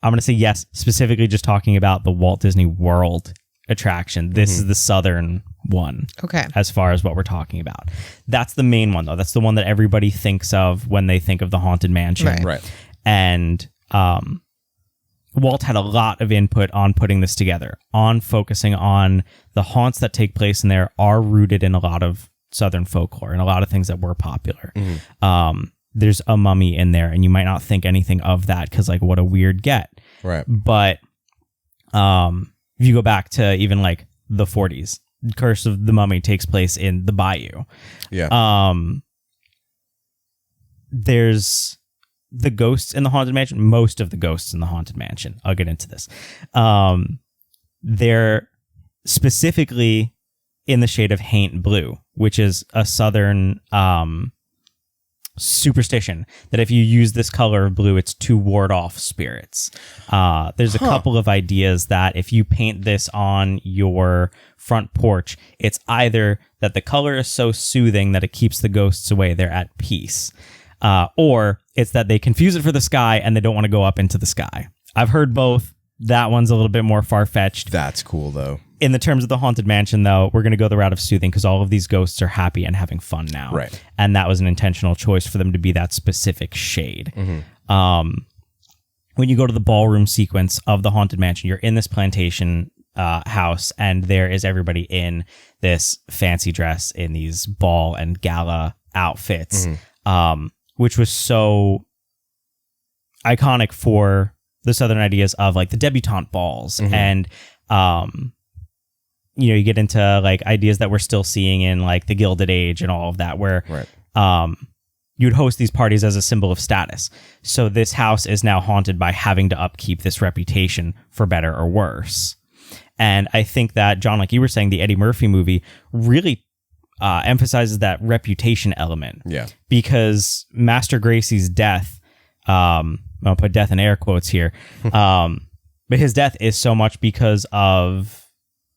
I'm going to say yes, specifically just talking about the Walt Disney World attraction. This is the southern one.
Okay.
As far as what we're talking about. That's the main one, though. That's the one that everybody thinks of when they think of the Haunted Mansion.
Right.
And Walt had a lot of input on putting this together, on focusing on the haunts that take place in there are rooted in a lot of Southern folklore and a lot of things that were popular. There's a mummy in there, and you might not think anything of that because, like, what a weird get.
Right.
But if you go back to even like the 40s, Curse of the Mummy takes place in the Bayou.
Yeah.
There's the ghosts in the Haunted Mansion. Most of the ghosts in the Haunted Mansion. I'll get into this. They're specifically in the shade of haint blue, which is a Southern superstition that if you use this color of blue, it's to ward off spirits. There's a couple of ideas that if you paint this on your front porch, it's either that the color is so soothing that it keeps the ghosts away, they're at peace, or it's that they confuse it for the sky and they don't want to go up into the sky. I've heard both. That one's a little bit more far-fetched.
That's cool, though.
In the terms of the Haunted Mansion, though, we're going to go the route of soothing because all of these ghosts are happy and having fun now.
Right.
And that was an intentional choice for them to be that specific shade. When you go to the ballroom sequence of the Haunted Mansion, you're in this plantation house, and there is everybody in this fancy dress in these ball and gala outfits, which was so iconic for the Southern ideas of like the debutante balls and you get into like ideas that we're still seeing in like the Gilded Age and all of that, where you'd host these parties as a symbol of status. So this house is now haunted by having to upkeep this reputation for better or worse. And I think that, John, like you were saying, the Eddie Murphy movie really emphasizes that reputation element.
Yeah.
Because Master Gracie's death, I'll put death in air quotes here, but his death is so much because of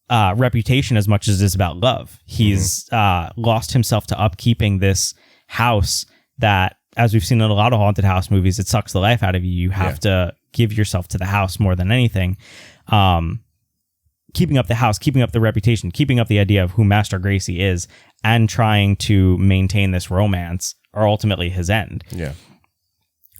reputation as much as it is about love. He's lost himself to upkeeping this house that, as we've seen in a lot of haunted house movies, it sucks the life out of you. You have to give yourself to the house more than anything. Keeping up the house, keeping up the reputation, keeping up the idea of who Master Gracie is, and trying to maintain this romance are ultimately his end.
Yeah.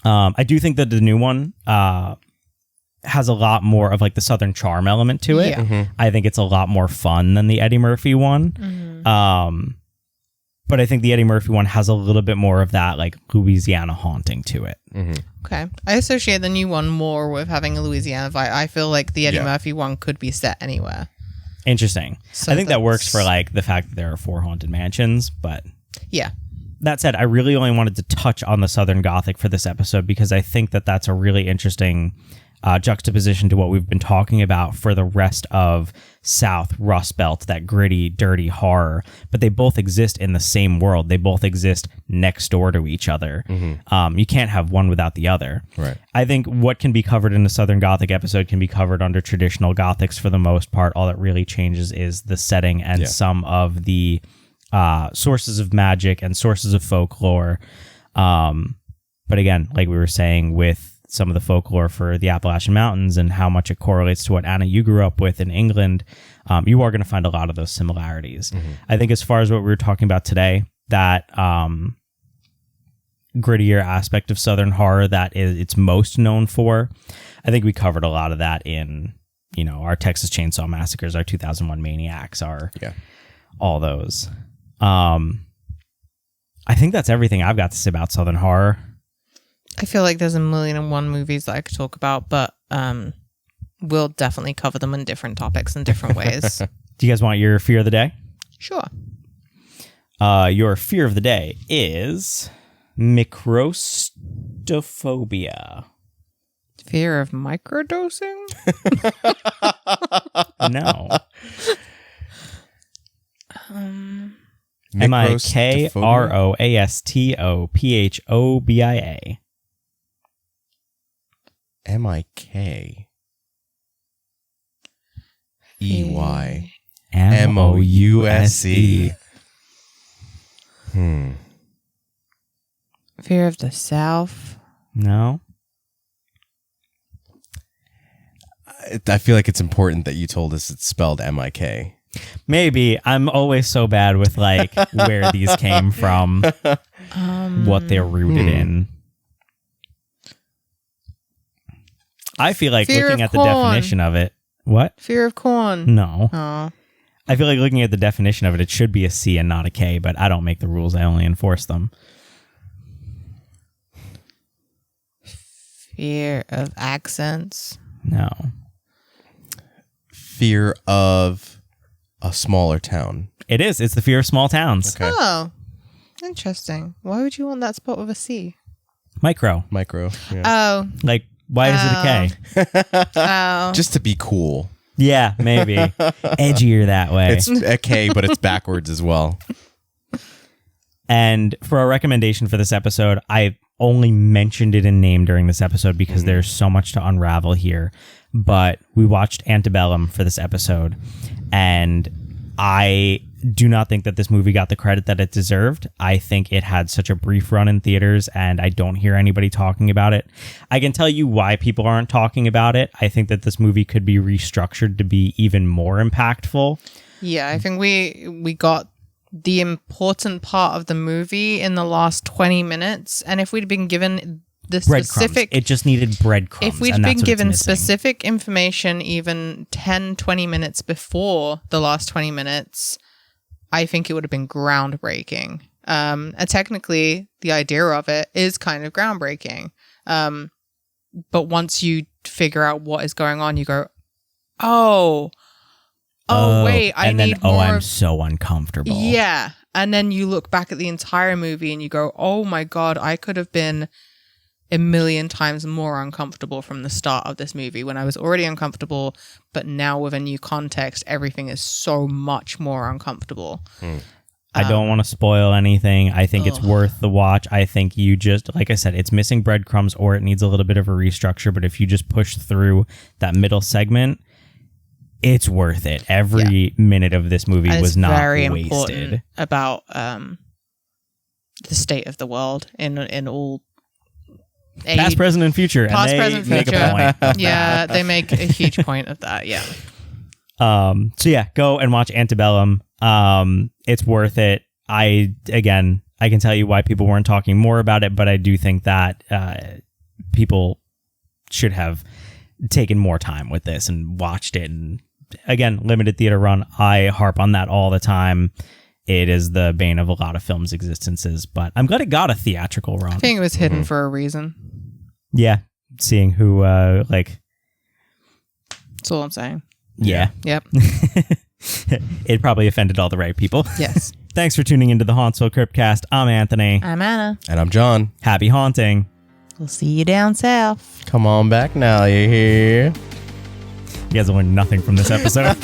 I do think that the new one has a lot more of like the Southern charm element to it.
Yeah.
I think it's a lot more fun than the Eddie Murphy one. But I think the Eddie Murphy one has a little bit more of that like Louisiana haunting to it.
Okay. I associate the new one more with having a Louisiana vibe. I feel like the Eddie Murphy one could be set anywhere.
Interesting.
So
I think that works for like the fact that there are 4 haunted mansions, but
yeah.
That said, I really only wanted to touch on the Southern Gothic for this episode because I think that that's a really interesting juxtaposition to what we've been talking about for the rest of South Rust Belt, that gritty, dirty horror. But they both exist in the same world. They both exist next door to each other. You can't have one without the other.
Right.
I think what can be covered in the Southern Gothic episode can be covered under traditional Gothics for the most part. All that really changes is the setting and some of the sources of magic and sources of folklore. But again, like we were saying with some of the folklore for the Appalachian Mountains and how much it correlates to what, Anna, you grew up with in England, you are going to find a lot of those similarities. I think as far as what we were talking about today, that grittier aspect of Southern horror that it's most known for, I think we covered a lot of that in, our Texas Chainsaw Massacres, our 2001 Maniacs, all those. I think that's everything I've got to say about Southern horror.
I feel like there's a million and one movies that I could talk about, but we'll definitely cover them in different topics in different ways.
Do you guys want your fear of the day?
Sure.
Your fear of the day is microstophobia.
Fear of microdosing?
No. MIKROASTOPHOBIA.
MIKEYMOUSE.
Fear of the South?
No.
I feel like it's important that you told us it's spelled MIK.
Maybe. I'm always so bad with like where these came from, what they're rooted in. I feel like
Fear
looking
of
at the
corn.
definition of it. What?
Fear of corn?
No.
Oh.
I feel like looking at the definition of it, it should be a C and not a K, but I don't make the rules. I only enforce them.
Fear of accents?
No.
Fear of a smaller town.
It is. It's the fear of small towns.
Okay.
Oh, interesting. Why would you want that spot with a C?
Micro.
Micro. Yeah.
Oh.
Like, why is it a K?
Oh.
Just to be cool.
Yeah, maybe. Edgier that way.
It's a K, but it's backwards as well.
And for our recommendation for this episode, I only mentioned it in name during this episode because there's so much to unravel here. But we watched Antebellum for this episode, and I do not think that this movie got the credit that it deserved. I think it had such a brief run in theaters, and I don't hear anybody talking about it. I can tell you why people aren't talking about it. I think that this movie could be restructured to be even more impactful.
Yeah, I think we got the important part of the movie in the last 20 minutes. And if we'd been given the specific...
It just needed breadcrumbs.
If we'd
and
been
that's what
given
it's missing.
specific information even 10, 20 minutes before the last 20 minutes, I think it would have been groundbreaking. And technically, the idea of it is kind of groundbreaking. But once you figure out what is going on, you go, wait, I need more
I'm
of...
so uncomfortable.
Yeah. And then you look back at the entire movie and you go, oh my God, I could have been a million times more uncomfortable from the start of this movie when I was already uncomfortable, but now with a new context, everything is so much more uncomfortable.
I don't want to spoil anything. I think it's worth the watch. I think you just, like I said, it's missing breadcrumbs or it needs a little bit of a restructure, but if you just push through that middle segment, it's worth it. Every minute of this movie
And
was
it's
not
very
wasted.
important about the state of the world in all
Past, present, and future.
Past,
and they
present,
make
future.
a point of
Yeah,
that.
they make a huge point of that. Yeah.
So yeah, go and watch Antebellum. It's worth it. I can tell you why people weren't talking more about it, but I do think that people should have taken more time with this and watched it. And again, limited theater run. I harp on that all the time. It is the bane of a lot of films' existences, but I'm glad it got a theatrical run.
I think it was hidden for a reason.
Yeah, seeing who
That's all I'm saying.
Yeah.
Yep.
It probably offended all the right people.
Yes.
Thanks for tuning into the Hauntsville Cryptcast. I'm Anthony.
I'm Anna.
And I'm John.
Happy haunting.
We'll see you down south.
Come on back now, you hear?
You guys will learn nothing from this episode.